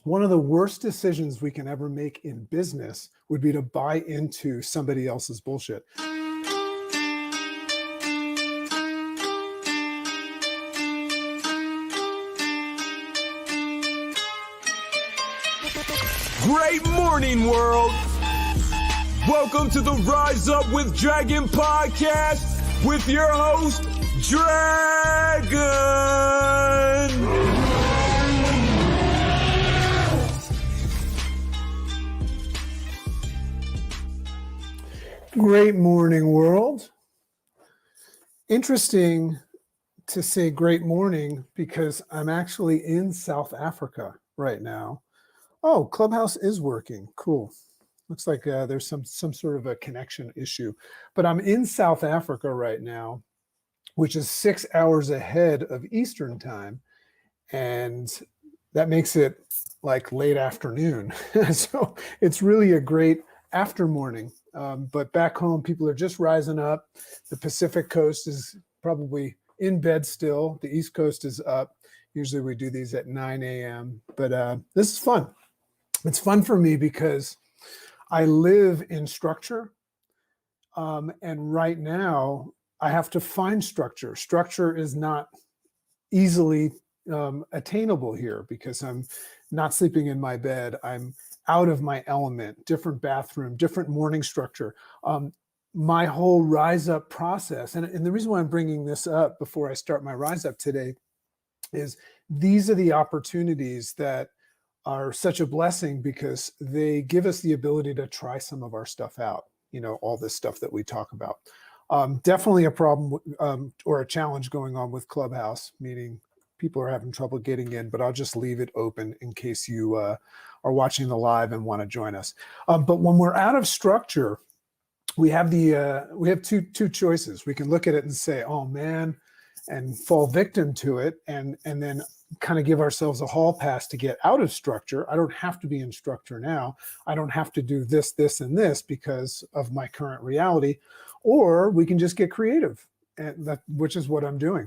One of the worst decisions we can ever make in business would be to buy into somebody else's bullshit. Great morning, world! Welcome to the Rise Up with Dragon podcast with your host, Dragon! Great morning, world. Interesting to say great morning because I'm actually in South Africa right now. Oh, Clubhouse is working. Cool. Looks like there's some sort of a connection issue. But I'm in South Africa right now, which is 6 hours ahead of Eastern time. And that makes it like late afternoon. So it's really a great after morning. But back home, people are just rising up. The Pacific Coast is probably in bed still. The East Coast is up. Usually we do these at 9 a.m. But this is fun. It's fun for me because I live in structure. And right now I have to find structure. Structure is not easily attainable here because I'm not sleeping in my bed. I'm out of my element, different bathroom, different morning structure. My whole rise up process, and the reason why I'm bringing this up before I start my rise up today is these are the opportunities that are such a blessing because they give us the ability to try some of our stuff out, all this stuff that we talk about. Definitely a problem or a challenge going on with Clubhouse, meaning people are having trouble getting in, but I'll just leave it open in case you are watching the live and want to join us. But when we're out of structure, we have two choices. We can look at it and say, oh man, and fall victim to it, and then kind of give ourselves a hall pass to get out of structure. I don't have to be in structure now. I don't have to do this, this, and this because of my current reality. Or we can just get creative, and which is what I'm doing.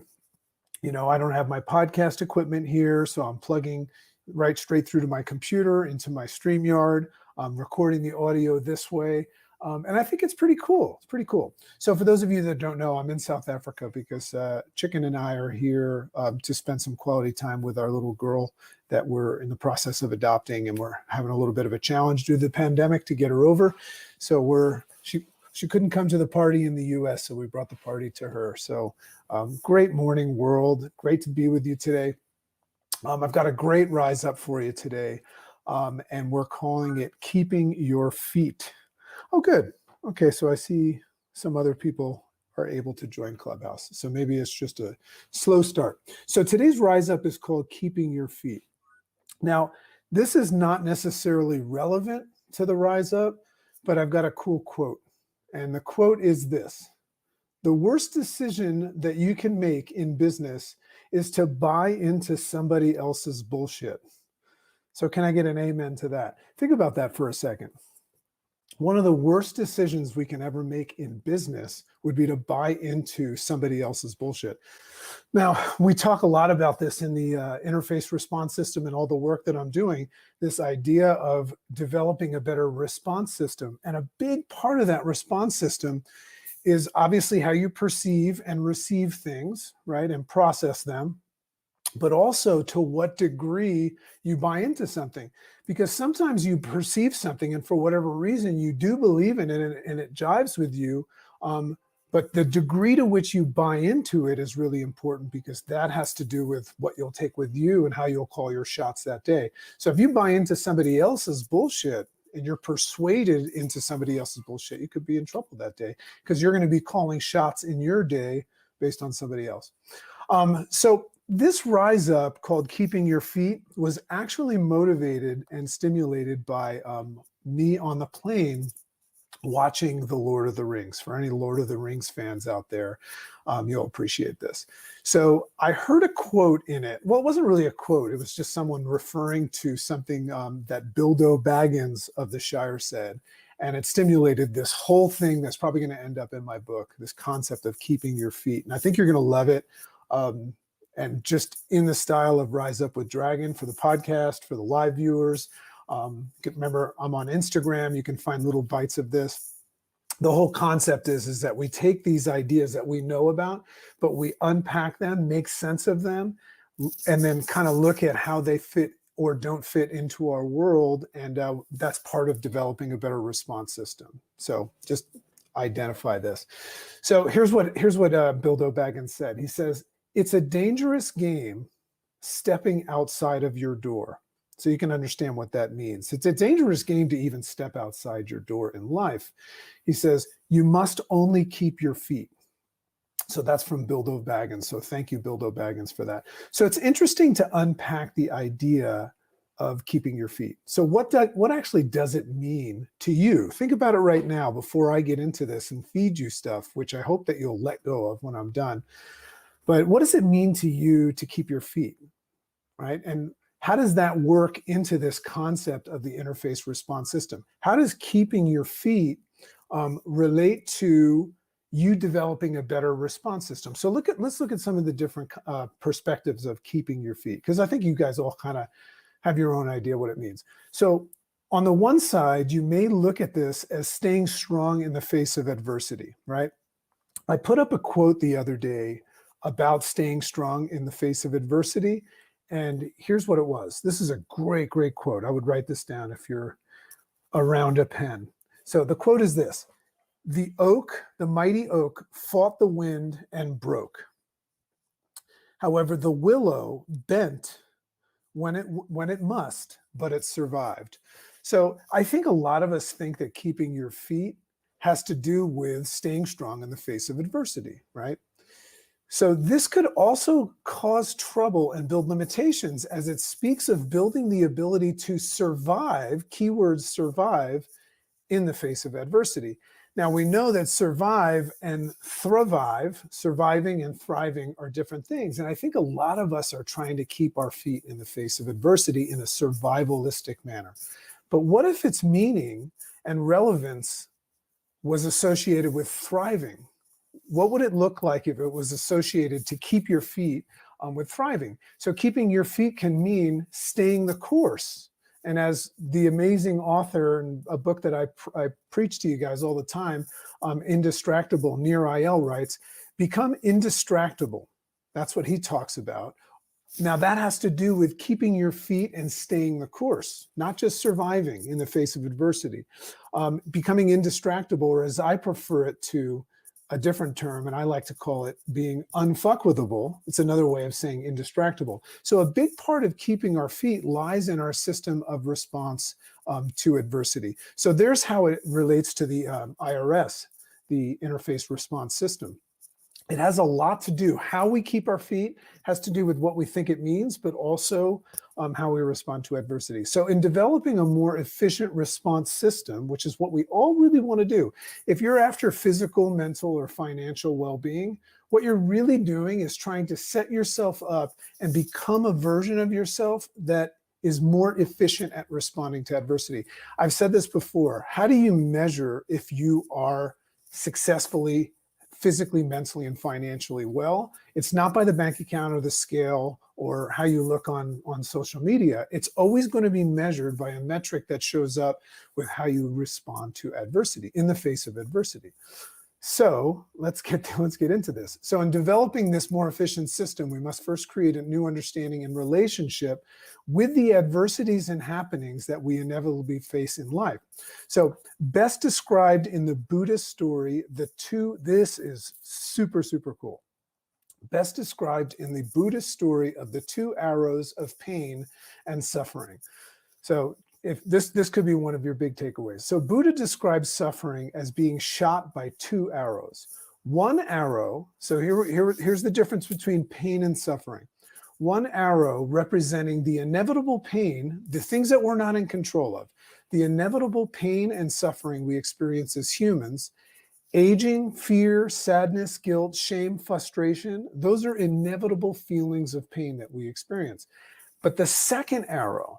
I don't have my podcast equipment here, so I'm plugging right straight through to my computer into my StreamYard. I'm recording the audio this way. And I think it's pretty cool. It's pretty cool. So for those of you that don't know, I'm in South Africa because Chicken and I are here to spend some quality time with our little girl that we're in the process of adopting, and we're having a little bit of a challenge due to the pandemic to get her over. So she couldn't come to the party in the US, so we brought the party to her. So great morning, world. Great to be with you today. I've got a great rise up for you today, and we're calling it Keeping Your Feet. Oh, good. Okay, so I see some other people are able to join Clubhouse. So maybe it's just a slow start. So today's rise up is called Keeping Your Feet. Now, this is not necessarily relevant to the rise up, but I've got a cool quote. And the quote is this: the worst decision that you can make in business is to buy into somebody else's bullshit. So can I get an amen to that? Think about that for a second. One of the worst decisions we can ever make in business would be to buy into somebody else's bullshit. Now, we talk a lot about this in the interface response system and all the work that I'm doing, this idea of developing a better response system. And a big part of that response system is obviously how you perceive and receive things, right, and process them, but also to what degree you buy into something. Because sometimes you perceive something and for whatever reason you do believe in it and it jives with you, but the degree to which you buy into it is really important because that has to do with what you'll take with you and how you'll call your shots that day. So if you buy into somebody else's bullshit and you're persuaded into somebody else's bullshit, you could be in trouble that day because you're going to be calling shots in your day based on somebody else. So this rise up called Keeping Your Feet was actually motivated and stimulated by me on the plane watching The Lord of the Rings. For any Lord of the Rings fans out there, you'll appreciate this. So I heard a quote in it. Well, it wasn't really a quote. It was just someone referring to something that Bilbo Baggins of the Shire said. And it stimulated this whole thing that's probably going to end up in my book, this concept of keeping your feet. And I think you're going to love it. and just in the style of Rise Up with Dragon for the podcast, for the live viewers. Remember, I'm on Instagram. You can find little bites of this. The whole concept is that we take these ideas that we know about, but we unpack them, make sense of them, and then kind of look at how they fit or don't fit into our world. And that's part of developing a better response system. So just identify this. So here's what Bildo Baggins said. He says, it's a dangerous game stepping outside of your door. So you can understand what that means. It's a dangerous game to even step outside your door in life. He says, you must only keep your feet. So that's from Bildo Baggins. So thank you, Bildo Baggins, for that. So it's interesting to unpack the idea of keeping your feet. So what actually does it mean to you? Think about it right now before I get into this and feed you stuff, which I hope that you'll let go of when I'm done. But what does it mean to you to keep your feet, right? And how does that work into this concept of the interface response system? How does keeping your feet relate to you developing a better response system? So let's look at some of the different perspectives of keeping your feet, because I think you guys all kind of have your own idea what it means. So on the one side, you may look at this as staying strong in the face of adversity, right? I put up a quote the other day about staying strong in the face of adversity. And here's what it was. This is a great, great quote. I would write this down if you're around a pen. So the quote is this: the mighty oak fought the wind and broke. However, the willow bent when it must, but it survived. So I think a lot of us think that keeping your feet has to do with staying strong in the face of adversity, right? So this could also cause trouble and build limitations, as it speaks of building the ability to survive, keyword survive, in the face of adversity. Now we know that survive and thrive, surviving and thriving, are different things. And I think a lot of us are trying to keep our feet in the face of adversity in a survivalistic manner. But what if its meaning and relevance was associated with thriving? What would it look like if it was associated to keep your feet with thriving? So keeping your feet can mean staying the course. And as the amazing author in a book that I preach to you guys all the time, Indistractable, Nir Eyal writes, become indistractable. That's what he talks about. Now that has to do with keeping your feet and staying the course, not just surviving in the face of adversity. Becoming indistractable, or as I prefer it to a different term, and I like to call it being unfuckwithable. It's another way of saying indistractable. So a big part of keeping our feet lies in our system of response to adversity. So there's how it relates to the IRS, the interface response system. It has a lot to do. How we keep our feet has to do with what we think it means, but also how we respond to adversity. So in developing a more efficient response system, which is what we all really want to do, if you're after physical, mental, or financial well-being, what you're really doing is trying to set yourself up and become a version of yourself that is more efficient at responding to adversity. I've said this before. How do you measure if you are successfully physically, mentally, and financially well? It's not by the bank account or the scale or how you look on social media. It's always going to be measured by a metric that shows up with how you respond to adversity, in the face of adversity. So let's get into this. So in developing this more efficient system, we must first create a new understanding and relationship with the adversities and happenings that we inevitably face in life. So best described in the Buddhist story, this is super, super cool. Best described in the Buddhist story of the two arrows of pain and suffering. So if this could be one of your big takeaways. So Buddha describes suffering as being shot by two arrows. One arrow, so here's the difference between pain and suffering. One arrow representing the inevitable pain, the things that we're not in control of, the inevitable pain and suffering we experience as humans. Aging, fear, sadness, guilt, shame, frustration, those are inevitable feelings of pain that we experience. But the second arrow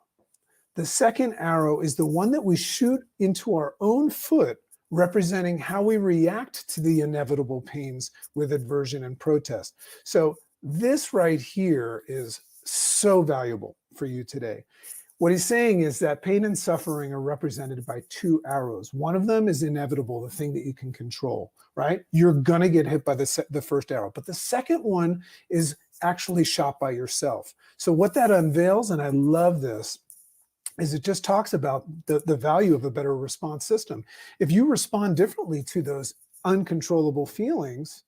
is the one that we shoot into our own foot, representing how we react to the inevitable pains with aversion and protest. So This right here is so valuable for you today. What he's saying is that pain and suffering are represented by two arrows. One of them is inevitable, the thing that you can control, right? You're going to get hit by the first arrow. But the second one is actually shot by yourself. So what that unveils, and I love this, is it just talks about the value of a better response system. If you respond differently to those uncontrollable feelings,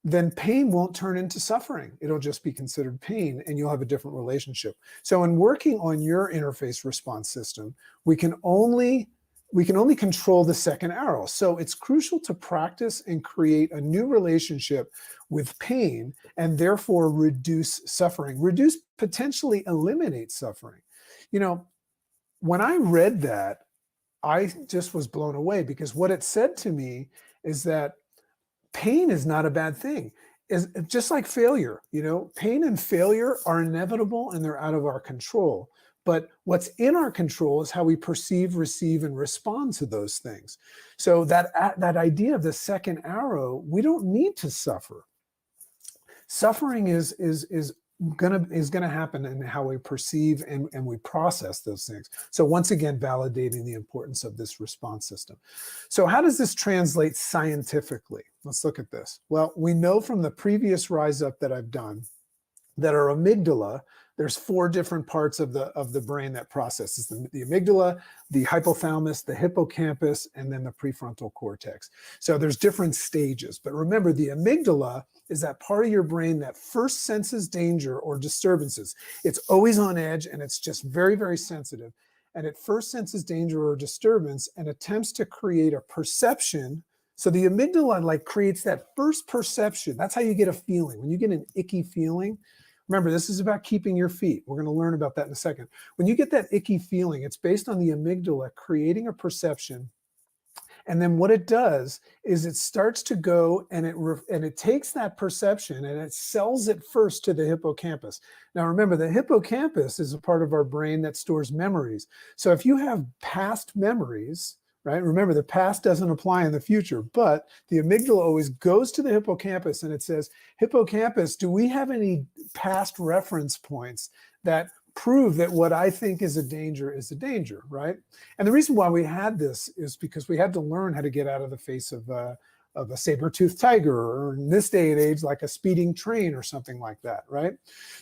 then pain won't turn into suffering. It'll just be considered pain and you'll have a different relationship. So in working on your interface response system, we can only control the second arrow. So it's crucial to practice and create a new relationship with pain and therefore reduce suffering, potentially eliminate suffering. You know, when I read that, I just was blown away because what it said to me is that pain is not a bad thing. Is just like failure, pain and failure are inevitable and they're out of our control. But what's in our control is how we perceive, receive, and respond to those things. So that idea of the second arrow, we don't need to suffer. Suffering is gonna happen in how we perceive and we process those things. So once again, validating the importance of this response system. So how does this translate scientifically? Let's look at this. Well, we know from the previous Rise Up that I've done that our amygdala, there's 4 different parts of the brain that processes the amygdala, the hypothalamus, the hippocampus, and then the prefrontal cortex. So there's different stages. But remember, the amygdala is that part of your brain that first senses danger or disturbances. It's always on edge and it's just very, very sensitive. And it first senses danger or disturbance and attempts to create a perception. So the amygdala creates that first perception. That's how you get a feeling. When you get an icky feeling, remember, this is about keeping your feet. We're going to learn about that in a second. When you get that icky feeling, it's based on the amygdala creating a perception. And then what it does is it starts to go and it takes that perception and it sells it first to the hippocampus. Now remember, the hippocampus is a part of our brain that stores memories. So if you have past memories, right? Remember, the past doesn't apply in the future, but the amygdala always goes to the hippocampus and it says, hippocampus, do we have any past reference points that prove that what I think is a danger, right? And the reason why we had this is because we had to learn how to get out of the face of a saber-toothed tiger, or in this day and age, like a speeding train or something like that, right?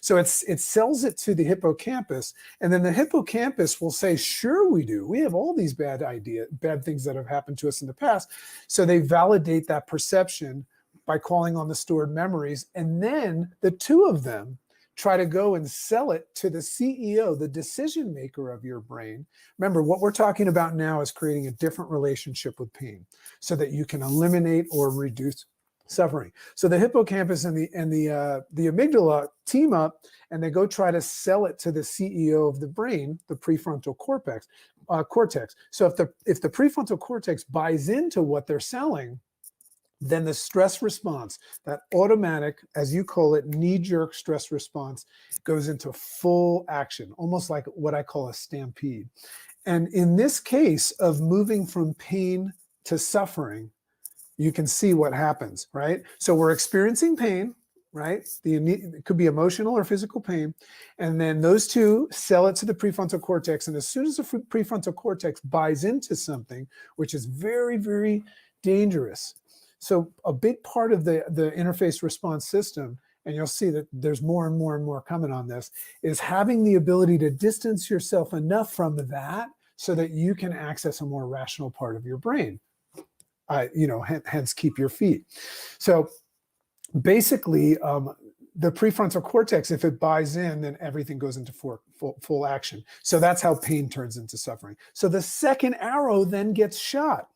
So it sells it to the hippocampus, and then the hippocampus will say, sure we do. We have all these bad things that have happened to us in the past. So they validate that perception by calling on the stored memories, and then the two of them try to go and sell it to the CEO, the decision maker of your brain. Remember, what we're talking about now is creating a different relationship with pain so that you can eliminate or reduce suffering. So the hippocampus and the amygdala team up and they go try to sell it to the CEO of the brain, the prefrontal cortex. So if the prefrontal cortex buys into what they're selling, then the stress response, that automatic, as you call it, knee-jerk stress response, goes into full action, almost like what I call a stampede. And in this case of moving from pain to suffering, you can see what happens, right? So we're experiencing pain, right? It could be emotional or physical pain. And then those two sell it to the prefrontal cortex. And as soon as the prefrontal cortex buys into something, which is very, very dangerous. So a big part of the interface response system, and you'll see that there's more and more and more coming on this, is having the ability to distance yourself enough from that so that you can access a more rational part of your brain. Hence keep your feet. So basically, the prefrontal cortex, if it buys in, then everything goes into full action. So that's how pain turns into suffering. So the second arrow then gets shot.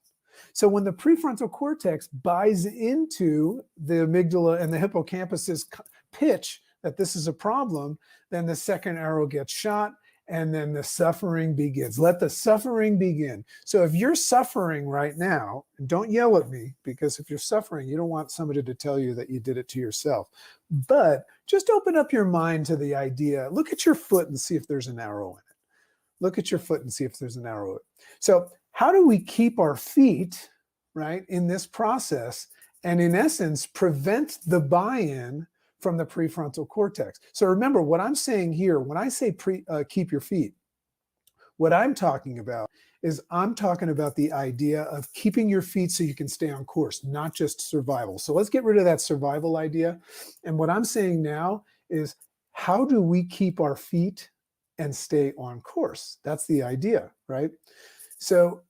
So when the prefrontal cortex buys into the amygdala and the hippocampus's pitch that this is a problem, then the second arrow gets shot and then the suffering begins. Let the suffering begin. So if you're suffering right now, don't yell at me, because if you're suffering, you don't want somebody to tell you that you did it to yourself. But just open up your mind to the idea. Look at your foot and see if there's an arrow in it. Look at your foot and see if there's an arrow in it. So how do we keep our feet, right, in this process and in essence prevent the buy-in from the prefrontal cortex. So remember what I'm saying here, when I say keep your feet, what I'm talking about is I'm talking about the idea of keeping your feet so you can stay on course, not just survival. So let's get rid of that survival idea. And what I'm saying now is, how do we keep our feet and stay on course? That's the idea, right? So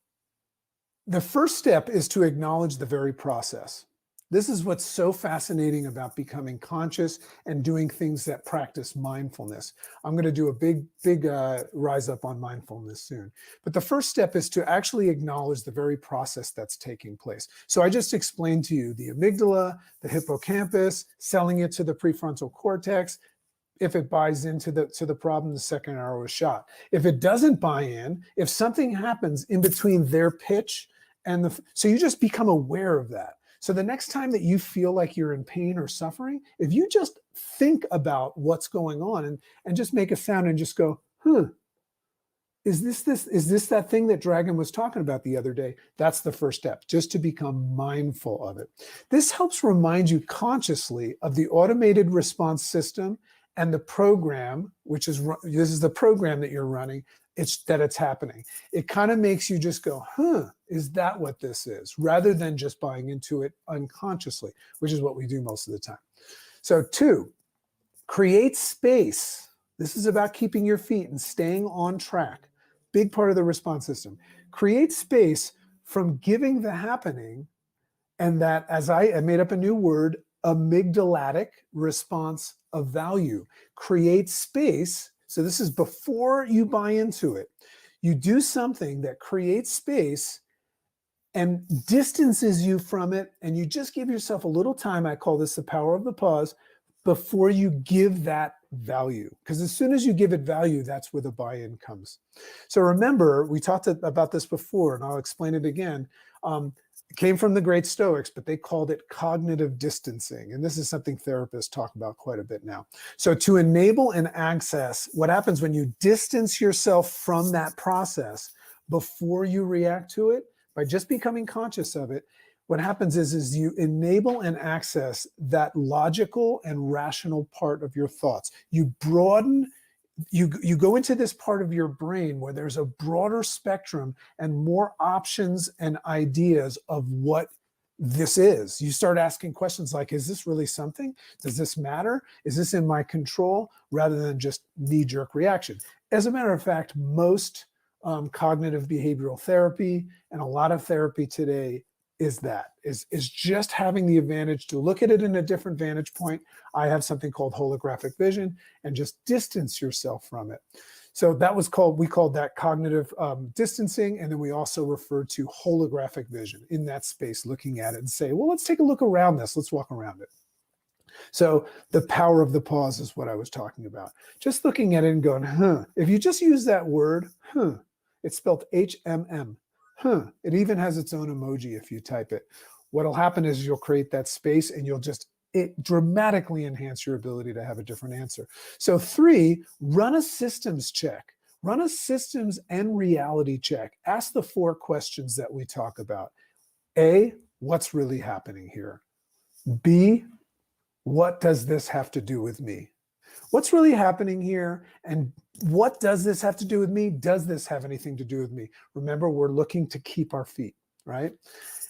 the first step is to acknowledge the very process. This is what's so fascinating about becoming conscious and doing things that practice mindfulness. I'm going to do a big rise up on mindfulness soon. But the first step is to actually acknowledge the very process that's taking place. So I just explained to you the amygdala, the hippocampus, selling it to the prefrontal cortex. If it buys into the problem, the second arrow is shot. If it doesn't buy in, if something happens in between their pitch and so you just become aware of that. So the next time that you feel like you're in pain or suffering, if you just think about what's going on and just make a sound and just go, is this that thing that Dragon was talking about the other day? That's the first step, just to become mindful of it. This helps remind you consciously of the automated response system and the program, this is the program that you're running, it's happening. It kind of makes you just go, is that what this is? Rather than just buying into it unconsciously, which is what we do most of the time. So 2, create space. This is about keeping your feet and staying on track. Big part of the response system. Create space from giving the happening, and that, as I made up a new word, amygdalatic response of value. Create space. So this is before you buy into it. You do something that creates space and distances you from it, and you just give yourself a little time. I call this the power of the pause, before you give that value. Because as soon as you give it value, that's where the buy-in comes. So remember, we talked about this before, and I'll explain it again. It came from the great Stoics, but they called it cognitive distancing. And this is something therapists talk about quite a bit now. So to enable and access, what happens when you distance yourself from that process before you react to it, by just becoming conscious of it, what happens is you enable and access that logical and rational part of your thoughts. You broaden, you go into this part of your brain where there's a broader spectrum and more options and ideas of what this is. You start asking questions like, is this really something? Does this matter? Is this in my control? Rather than just knee-jerk reaction. As a matter of fact, most cognitive behavioral therapy and a lot of therapy today is just having the advantage to look at it in a different vantage point. I have something called holographic vision, and just distance yourself from it. So we called that cognitive distancing. And then we also referred to holographic vision in that space, looking at it and say, well, let's take a look around this. Let's walk around it. So the power of the pause is what I was talking about. Just looking at it and going, If you just use that word, it's spelled HMM. It even has its own emoji if you type it. What'll happen is you'll create that space, and it dramatically enhance your ability to have a different answer. So 3, run a systems check. Run a systems and reality check. Ask the 4 questions that we talk about. A, what's really happening here? B, what does this have to do with me? What's really happening here? And what does this have to do with me? Does this have anything to do with me? Remember, we're looking to keep our feet, right?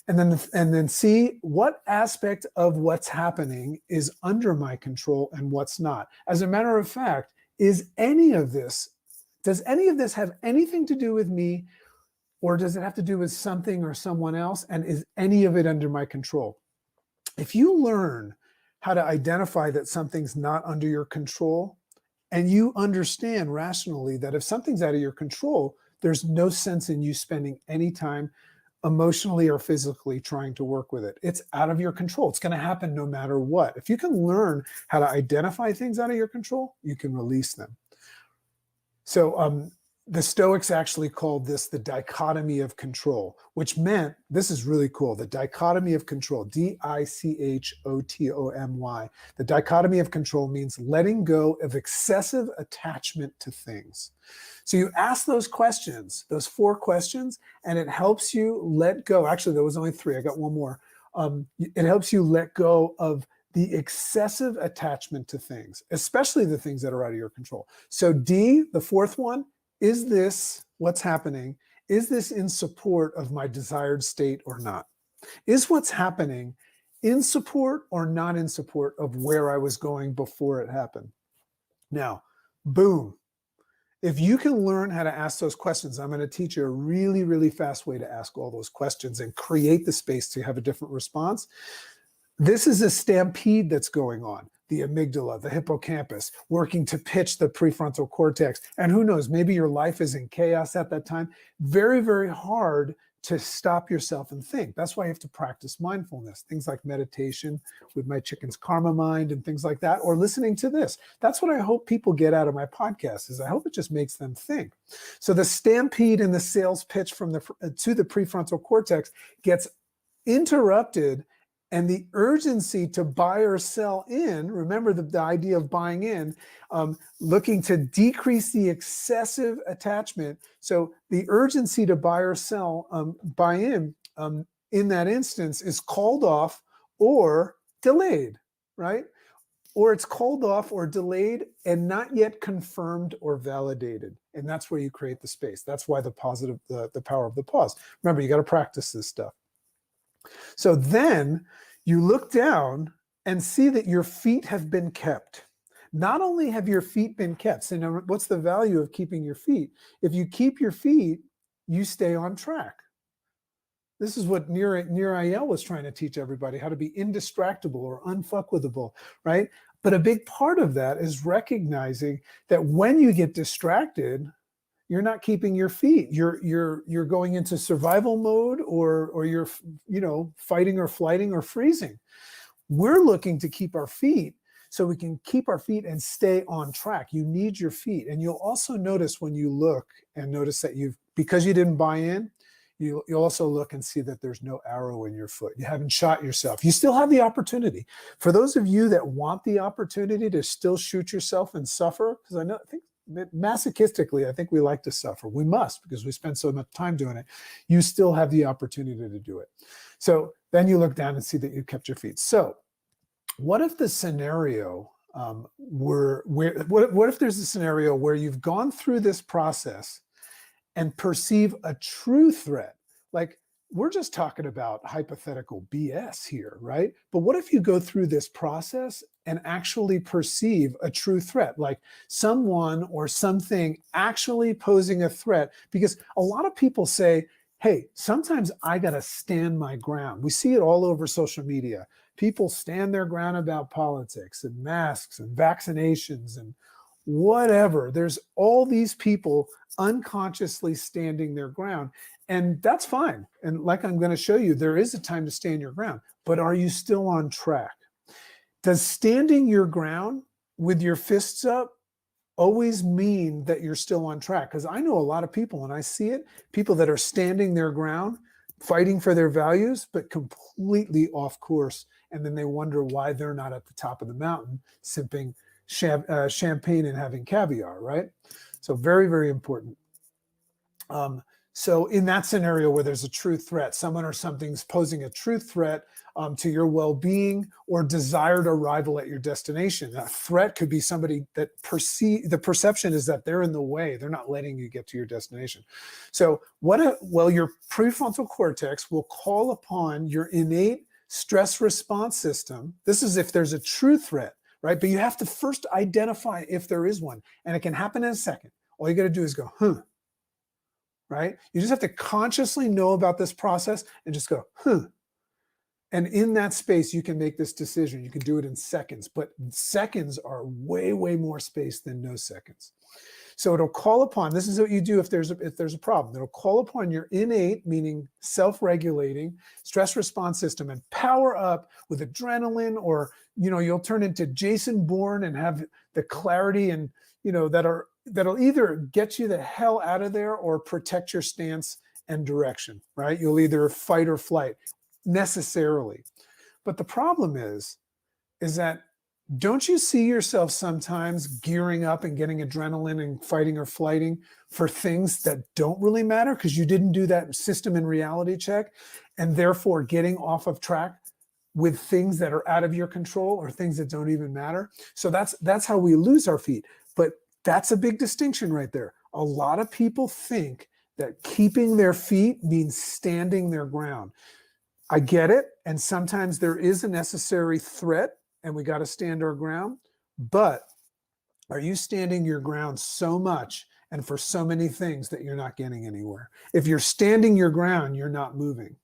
And then see what aspect of what's happening is under my control and what's not. As a matter of fact, does any of this have anything to do with me, or does it have to do with something or someone else? And is any of it under my control? If you learn how to identify that something's not under your control, and you understand rationally that if something's out of your control, there's no sense in you spending any time emotionally or physically trying to work with it. It's out of your control. It's going to happen no matter what. If you can learn how to identify things out of your control, you can release them. So the Stoics actually called this the dichotomy of control, which meant, this is really cool, the dichotomy of control, D-I-C-H-O-T-O-M-Y. The dichotomy of control means letting go of excessive attachment to things. So you ask those questions, those 4 questions, and it helps you let go. Actually, there was only 3. I got one more. It helps you let go of the excessive attachment to things, especially the things that are out of your control. So D, the fourth one, is this what's happening? Is this in support of my desired state or not? Is what's happening in support or not in support of where I was going before it happened? Now, boom. If you can learn how to ask those questions, I'm going to teach you a really, really fast way to ask all those questions and create the space to have a different response. This is a stampede that's going on. The amygdala, the hippocampus, working to pitch the prefrontal cortex. And who knows, maybe your life is in chaos at that time. Very, very hard to stop yourself and think. That's why you have to practice mindfulness. Things like meditation with my chicken's karma mind and things like that, or listening to this. That's what I hope people get out of my podcast, is I hope it just makes them think. So the stampede and the sales pitch from to the prefrontal cortex gets interrupted, and the urgency to buy or sell in, remember the idea of buying in, looking to decrease the excessive attachment. So the urgency to buy or sell, buy in that instance is called off or delayed, right? Or it's called off or delayed and not yet confirmed or validated. And that's where you create the space. That's why the power of the pause. Remember, you got to practice this stuff. So then you look down and see that your feet have been kept. Not only have your feet been kept, so now what's the value of keeping your feet? If you keep your feet, you stay on track. This is what Nir Ayal was trying to teach everybody, how to be indistractable or unfuckwithable, right? But a big part of that is recognizing that when you get distracted, you're not keeping your feet. You're going into survival mode, or you're fighting or flighting or freezing. We're looking to keep our feet so we can keep our feet and stay on track. You need your feet. And you'll also notice when you look and notice that because you didn't buy in, you'll also look and see that there's no arrow in your foot. You haven't shot yourself. You still have the opportunity. For those of you that want the opportunity to still shoot yourself and suffer, because I think masochistically, I think we like to suffer. We must, because we spend so much time doing it. You still have the opportunity to do it. So then you look down and see that you kept your feet. So what if the scenario what if there's a scenario where you've gone through this process and perceive a true threat? Like, we're just talking about hypothetical BS here, right? But what if you go through this process and actually perceive a true threat, like someone or something actually posing a threat? Because a lot of people say, hey, sometimes I got to stand my ground. We see it all over social media. People stand their ground about politics and masks and vaccinations and whatever. There's all these people unconsciously standing their ground. And that's fine. And like I'm going to show you, there is a time to stand your ground. But are you still on track? Does standing your ground with your fists up always mean that you're still on track? Because I know a lot of people, and I see it, people that are standing their ground, fighting for their values, but completely off course. And then they wonder why they're not at the top of the mountain, sipping champagne and having caviar, right? So very, very important. So in that scenario where there's a true threat, someone or something's posing a true threat to your well-being or desired arrival at your destination. A threat could be somebody that the perception is that they're in the way. They're not letting you get to your destination. So your prefrontal cortex will call upon your innate stress response system. This is if there's a true threat, right? But you have to first identify if there is one, and it can happen in a second. All you got to do is go, right? You just have to consciously know about this process and just go, And in that space, you can make this decision. You can do it in seconds, but seconds are way, way more space than no seconds. So it'll call upon, this is what you do if there's a problem. It'll call upon your innate, meaning self-regulating stress response system, and power up with adrenaline, or, you'll turn into Jason Bourne and have the clarity and, that'll either get you the hell out of there or protect your stance and direction, right? You'll either fight or flight necessarily. But the problem is that, don't you see yourself sometimes gearing up and getting adrenaline and fighting or flighting for things that don't really matter because you didn't do that system and reality check, and therefore getting off of track? with things that are out of your control or things that don't even matter. So that's how we lose our feet. But that's a big distinction right there. A lot of people think that keeping their feet means standing their ground. I get it. And sometimes there is a necessary threat and we got to stand our ground. But are you standing your ground so much and for so many things that you're not getting anywhere? If you're standing your ground, you're not moving.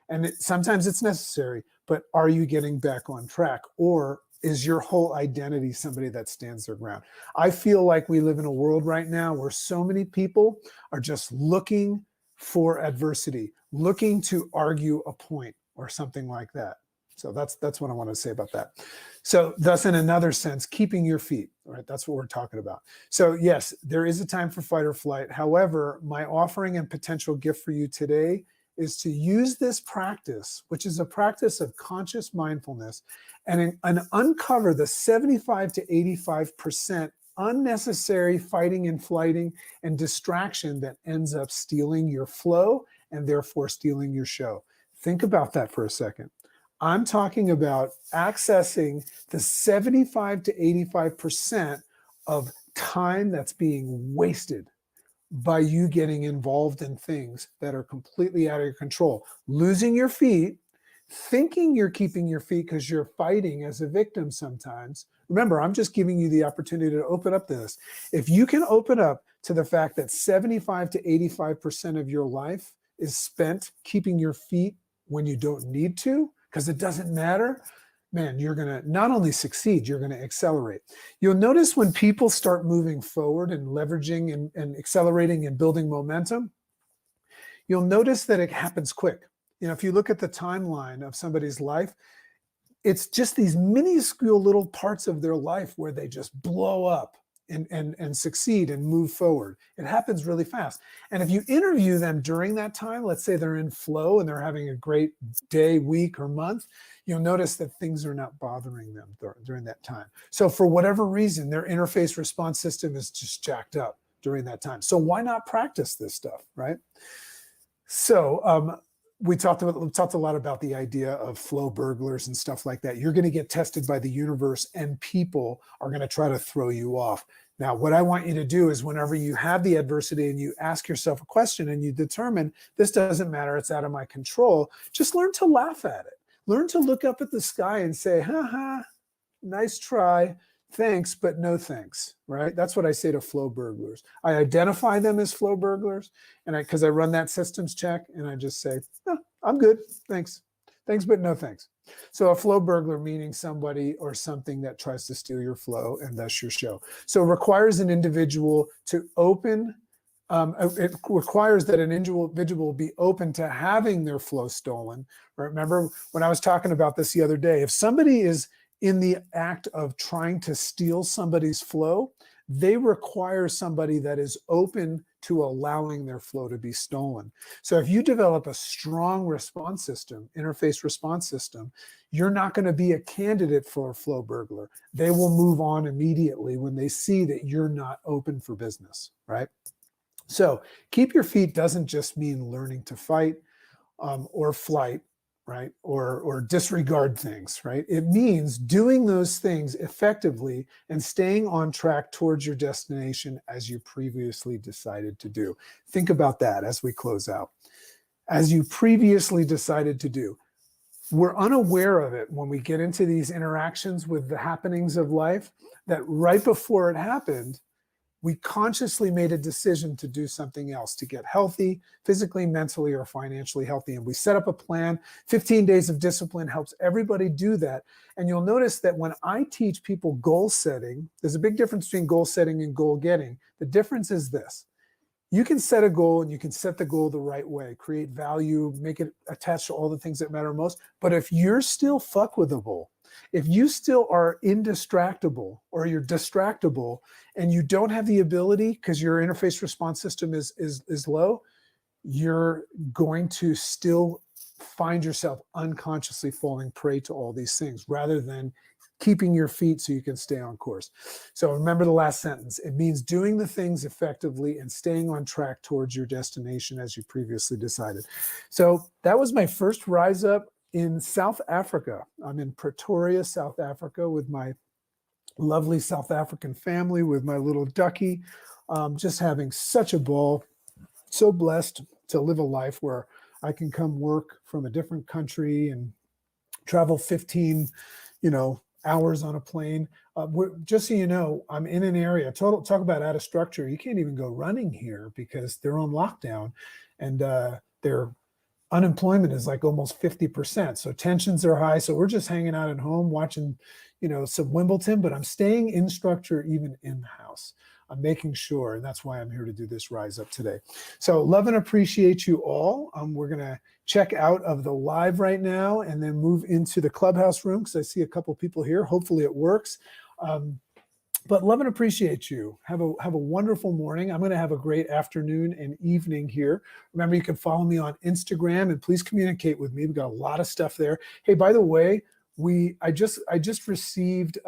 And sometimes it's necessary, but are you getting back on track? Or is your whole identity somebody that stands their ground? I feel like we live in a world right now where so many people are just looking for adversity, looking to argue a point or something like that. So that's what I want to say about that. So thus, in another sense, keeping your feet, right? That's what we're talking about. So yes, there is a time for fight or flight. However, my offering and potential gift for you today is to use this practice, which is a practice of conscious mindfulness, and uncover the 75 to 85% unnecessary fighting and flighting and distraction that ends up stealing your flow and therefore stealing your show. Think about that for a second. I'm talking about accessing the 75 to 85% of time that's being wasted by you getting involved in things that are completely out of your control. Losing your feet, thinking you're keeping your feet because you're fighting as a victim sometimes. Remember, I'm just giving you the opportunity to open up to this. If you can open up to the fact that 75 to 85% of your life is spent keeping your feet when you don't need to, because it doesn't matter, man, you're going to not only succeed, you're going to accelerate. You'll notice when people start moving forward and leveraging and accelerating and building momentum, you'll notice that it happens quick. You know, if you look at the timeline of somebody's life, it's just these minuscule little parts of their life where they just blow up and succeed and move forward. It happens really fast. And if you interview them during that time, let's say they're in flow and they're having a great day, week, or month, you'll notice that things are not bothering them during that time. So for whatever reason, their interface response system is just jacked up during that time. So why not practice this stuff, right? So we talked a lot about the idea of flow burglars and stuff like that. You're going to get tested by the universe and people are going to try to throw you off. Now, what I want you to do is whenever you have the adversity and you ask yourself a question and you determine this doesn't matter, it's out of my control, just learn to laugh at it. Learn to look up at the sky and say, ha ha, nice try. Thanks, but no thanks, right? That's what I say to flow burglars. I identify them as flow burglars, and because I run that systems check, and I just say, oh, I'm good, thanks. Thanks, but no thanks. So a flow burglar meaning somebody or something that tries to steal your flow and thus your show. So it requires an individual to open, it requires that an individual be open to having their flow stolen. Remember when I was talking about this the other day, if somebody is in the act of trying to steal somebody's flow, they require somebody that is open to allowing their flow to be stolen. So if you develop a strong response system, interface response system, you're not going to be a candidate for a flow burglar. They will move on immediately when they see that you're not open for business, right? So keep your feet doesn't just mean learning to fight or flight, right? Or disregard things, right? It means doing those things effectively and staying on track towards your destination as you previously decided to do. Think about that as we close out. As you previously decided to do. We're unaware of it when we get into these interactions with the happenings of life, that right before it happened, we consciously made a decision to do something else, to get healthy, physically, mentally, or financially healthy. And we set up a plan. 15 days of discipline helps everybody do that. And you'll notice that when I teach people goal setting, there's a big difference between goal setting and goal getting. The difference is this. You can set a goal and you can set the goal the right way, create value, make it attached to all the things that matter most. But if you're still fuckwithable, if you still are indistractable or you're distractible and you don't have the ability because your interface response system is low, you're going to still find yourself unconsciously falling prey to all these things rather than keeping your feet so you can stay on course. So remember the last sentence. It means doing the things effectively and staying on track towards your destination as you previously decided. So that was my first Rise Up in South Africa. I'm in Pretoria, South Africa with my lovely South African family, with my little ducky, just having such a ball. So blessed to live a life where I can come work from a different country and travel 15, hours on a plane. Just so you know, I'm in an area, talk about out of structure. You can't even go running here because they're on lockdown, and their unemployment is like almost 50%. So tensions are high. So we're just hanging out at home watching, some Wimbledon, but I'm staying in structure even in the house. I'm making sure, and that's why I'm here to do this Rise Up today. So love and appreciate you all. We're going to check out of the live right now and then move into the Clubhouse room because I see a couple people here. Hopefully it works. But love and appreciate you. Have a wonderful morning. I'm going to have a great afternoon and evening here. Remember, you can follow me on Instagram and please communicate with me. We've got a lot of stuff there. Hey, by the way, I just received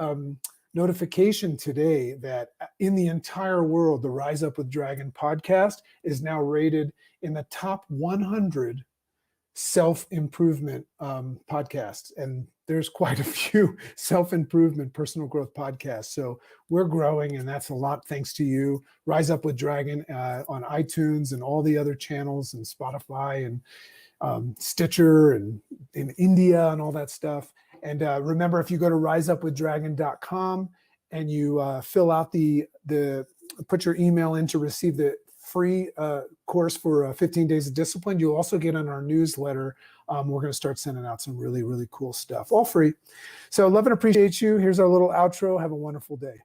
notification today that in the entire world, the Rise Up with Dragon podcast is now rated in the top 100 self-improvement podcasts. And there's quite a few self-improvement, personal growth podcasts. So we're growing, and that's a lot thanks to you. Rise Up with Dragon on iTunes and all the other channels, and Spotify and Stitcher and in India and all that stuff. And remember, if you go to riseupwithdragon.com and you fill out put your email in to receive the free course for 15 Days of Discipline, you'll also get on our newsletter. We're going to start sending out some really, really cool stuff, all free. So love and appreciate you. Here's our little outro. Have a wonderful day.